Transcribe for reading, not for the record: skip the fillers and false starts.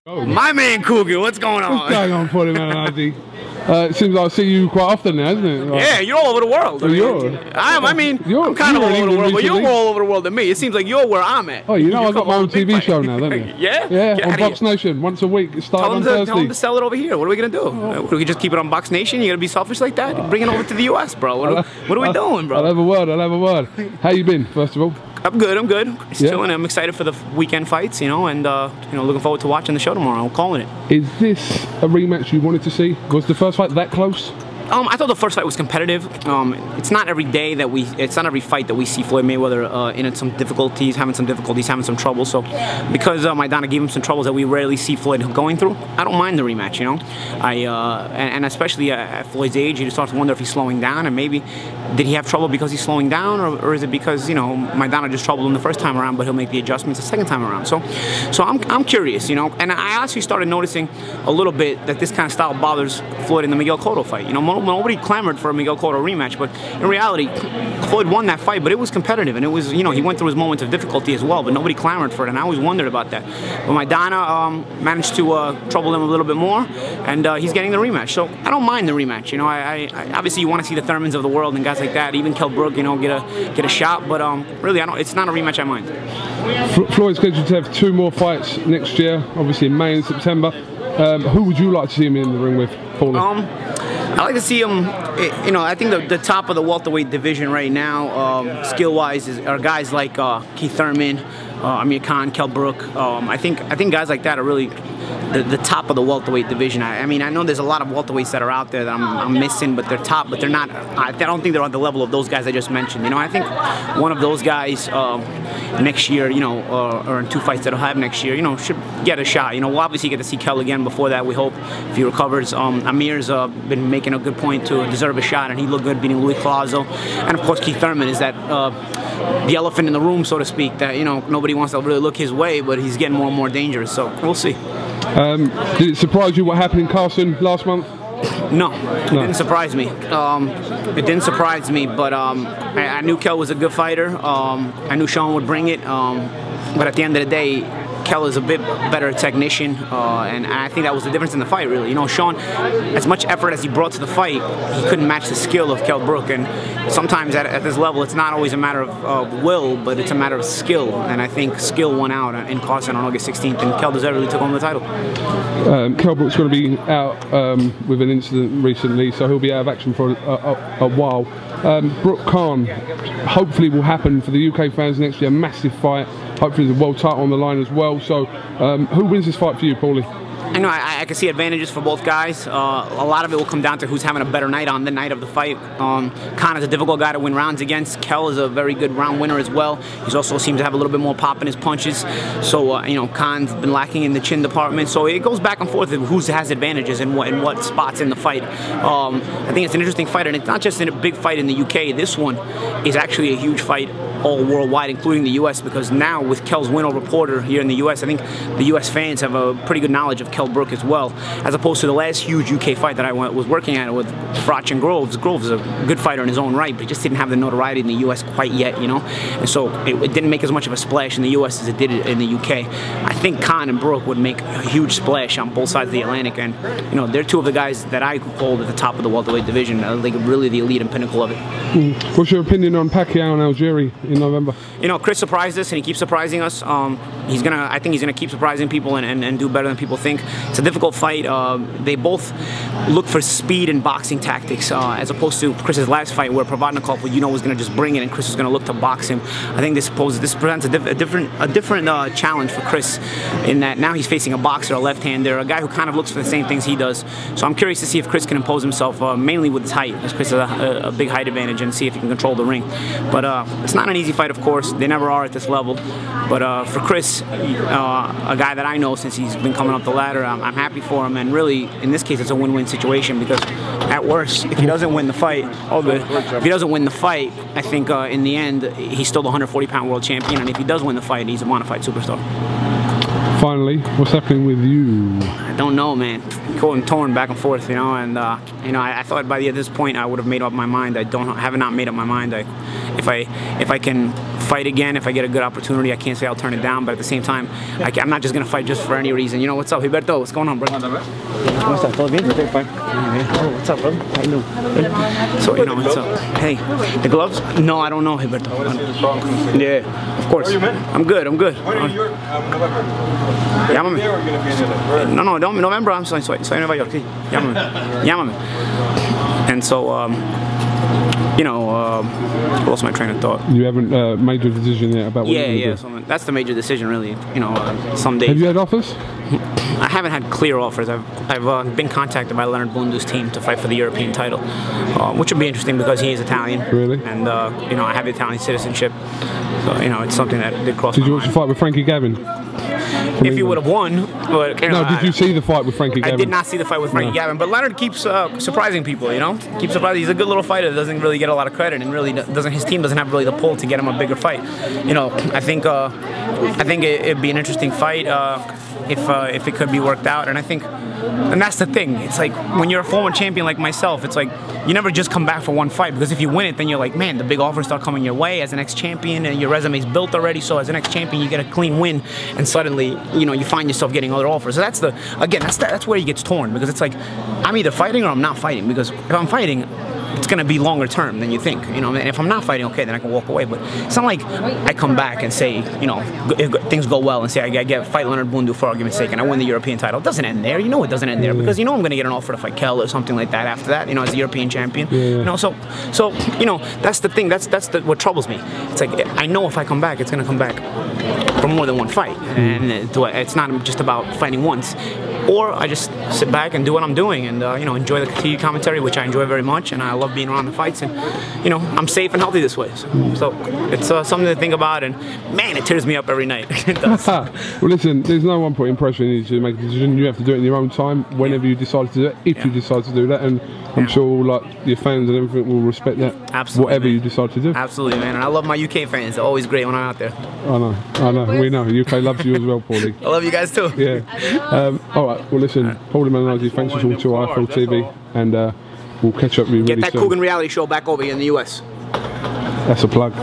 My man Cougar, what's going on? What's going on, Paulie Malignaggi? It seems like I see you quite often now, isn't it? Like, yeah, you're all over the world. I'm kind of all over the world, but you're more all over the world than me. It seems like you're where I'm at. Oh, you know, I've got my own TV show now, don't you? Yeah? Yeah, on Box Nation, once a week. It started on Thursday. Tell them to sell it over here. What are we going to do? Oh. We just keep it on Box Nation? You going to be selfish like that? Bring it over to the U.S., bro. What are we doing, bro? I'll have a word. How you been, first of all? I'm good. Just chilling. I'm excited for the weekend fights, you know, and looking forward to watching the show tomorrow. I'm calling it. Is this a rematch you wanted to see? Was the first fight that close? I thought the first fight was competitive. It's not every day that it's not every fight that we see Floyd Mayweather in some difficulties, having some trouble. So, because Maidana gave him some troubles that we rarely see Floyd going through, I don't mind the rematch. You know, and especially at Floyd's age, you just start to wonder if he's slowing down, and maybe did he have trouble because he's slowing down, or is it because Maidana just troubled him the first time around, but he'll make the adjustments the second time around. So I'm curious, and I actually started noticing a little bit that this kind of style bothers Floyd in the Miguel Cotto fight. Nobody clamored for a Miguel Cotto rematch, but in reality, Floyd won that fight, but it was competitive, and it was, he went through his moments of difficulty as well, but nobody clamored for it, and I always wondered about that. But Maidana managed to trouble him a little bit more, and he's getting the rematch, so I don't mind the rematch. I obviously you want to see the Thurmans of the world and guys like that, even Brook, get a shot, but really, it's not a rematch I mind. Floyd's scheduled to have 2 more fights next year, obviously in May and September. Who would you like to see him in the ring with, Paulie? I like to see him, I think the top of the welterweight division right now, skill-wise, are guys like Keith Thurman, Amir Khan, Brook. I think guys like that are really the top of the welterweight division. I mean, I know there's a lot of welterweights that are out there that I'm missing, but they're top, but they're not. I don't think they're on the level of those guys I just mentioned. I think one of those guys next year, or in 2 fights that I'll have next year, should get a shot. We'll obviously get to see Kell again before that, we hope, if he recovers. Amir's been making a good point to deserve a shot, and he looked good beating Louis Collazo. And of course, Keith Thurman is that the elephant in the room, so to speak, that nobody wants to really look his way, but he's getting more and more dangerous. So we'll see. Did it surprise you what happened in Carson last month? No, it didn't surprise me. It didn't surprise me, but I knew Kell was a good fighter. I knew Sean would bring it, but at the end of the day, Kell is a bit better technician, and I think that was the difference in the fight, really. Sean, as much effort as he brought to the fight, he couldn't match the skill of Brook, and sometimes at this level, it's not always a matter of will, but it's a matter of skill, and I think skill won out in Carson on August 16th, and Kell deservedly took home the title. Brook's going to be out with an incident recently, so he'll be out of action for a while. Brook Khan hopefully will happen for the UK fans next year, a massive fight. Hopefully the world title on the line as well. So who wins this fight for you, Paulie? I can see advantages for both guys. A lot of it will come down to who's having a better night on the night of the fight. Khan is a difficult guy to win rounds against. Kell is a very good round winner as well. He also seems to have a little bit more pop in his punches. So, Khan's been lacking in the chin department. So it goes back and forth of who has advantages and what spots in the fight. I think it's an interesting fight, and it's not just in a big fight in the UK. This one is actually a huge fight all worldwide, including the US, because now with Kell's win over Porter here in the US, I think the US fans have a pretty good knowledge of Kell Brook as well, as opposed to the last huge UK fight that I was working at with Frotch and Groves. Groves is a good fighter in his own right, but he just didn't have the notoriety in the US quite yet, and so it didn't make as much of a splash in the US as it did in the UK. I think Khan and Brook would make a huge splash on both sides of the Atlantic, and they're 2 of the guys that I hold at the top of the welterweight division. I think really the elite and pinnacle of it. What's your opinion on Pacquiao and Algieri in November? Chris surprised us, and he keeps surprising us. I think he's gonna keep surprising people and do better than people think. It's a difficult fight. They both look for speed and boxing tactics, as opposed to Chris's last fight, where Provodnikov, was gonna just bring it, and Chris was gonna look to box him. I think this presents a different challenge for Chris, in that now he's facing a boxer, a left-hander, a guy who kind of looks for the same things he does. So I'm curious to see if Chris can impose himself, mainly with his height, because Chris has a big height advantage, and see if he can control the ring. But it's not an easy fight, of course. They never are at this level. But for Chris, a guy that I know since he's been coming up the ladder, I'm happy for him. And really, in this case, it's a win-win situation, because at worst, if he doesn't win the fight, if he doesn't win the fight, I think in the end, he's still the 140-pound world champion. And if he does win the fight, he's a bona fide superstar. Finally, what's happening with you? I don't know, man. Going torn back and forth, and I thought by this point I would have made up my mind. I have not made up my mind. If I can fight again if I get a good opportunity. I can't say I'll turn it down, but at the same time, I'm not just going to fight just for any reason. You know, what's up, Gilberto? What's going on, bro? What's up? Todo bien? Oh, what's up, bro? How you doing? So, you know, what's up? Hey, the gloves? No, I don't know, Gilberto. Yeah, of course. I'm good, I'm good. Llámame. No, November, I'm soy en Nueva York, sí. Llámame. And so, you know, lost my train of thought. You haven't made your decision yet about what you're going to do? So that's the major decision, really. You know, some days. Have you had offers? I haven't had clear offers. I've been contacted by Leonard Bundu's team to fight for the European title, which would be interesting because he is Italian. Really? And you know, I have Italian citizenship, so you know, it's something that did cross my mind. Did you watch the fight with Frankie Gavin? If he would have won, but you know, no. Did you see the fight with Frankie Gavin? I did not see the fight with Frankie Gavin, but Leonard keeps surprising people. You know, keeps surprising. He's a good little fighter. Doesn't really get a lot of credit, and really doesn't. His team doesn't have really the pull to get him a bigger fight. You know, I think it'd be an interesting fight if it could be worked out, and I think. And that's the thing. It's like when you're a former champion like myself, it's like you never just come back for one fight, because if you win it, then you're like, man, the big offers start coming your way as an ex-champion, and your resume's built already. So as an ex-champion, you get a clean win, and suddenly, you know, you find yourself getting other offers. So that's that's where he gets torn, because it's like I'm either fighting or I'm not fighting. Because if I'm fighting, it's going to be longer term than you think, you know. And if I'm not fighting, okay, then I can walk away. But it's not like I come back and say, you know, if things go well and say I fight Leonard Bundu for argument's sake and I win the European title. It doesn't end there. You know it doesn't end there, because you know I'm going to get an offer to fight Kell or something like that after that, you know, as the European champion. You know, so you know, that's the thing. That's what troubles me. It's like I know if I come back, it's going to come back for more than one fight, and it's not just about fighting once. Or I just sit back and do what I'm doing, and you know, enjoy the TV commentary, which I enjoy very much, and I love being around the fights, and you know, I'm safe and healthy this way. So it's something to think about, and man, it tears me up every night. It does. Well, listen, there's no one putting pressure on you to make a decision. You have to do it in your own time, whenever you decide to do it, if you decide to do that, and I'm sure like your fans and everything will respect that. Absolutely, whatever man. you decide to do. Absolutely, man, and I love my UK fans. They're always great when I'm out there. I know, we know. UK loves you as well, Paulie. I love you guys too. Yeah. All right. Well, listen, Paulie Malignaggi, thanks for talking to IFL TV, and we'll catch up with you really soon. Get that Coogan reality show back over here in the US. That's a plug.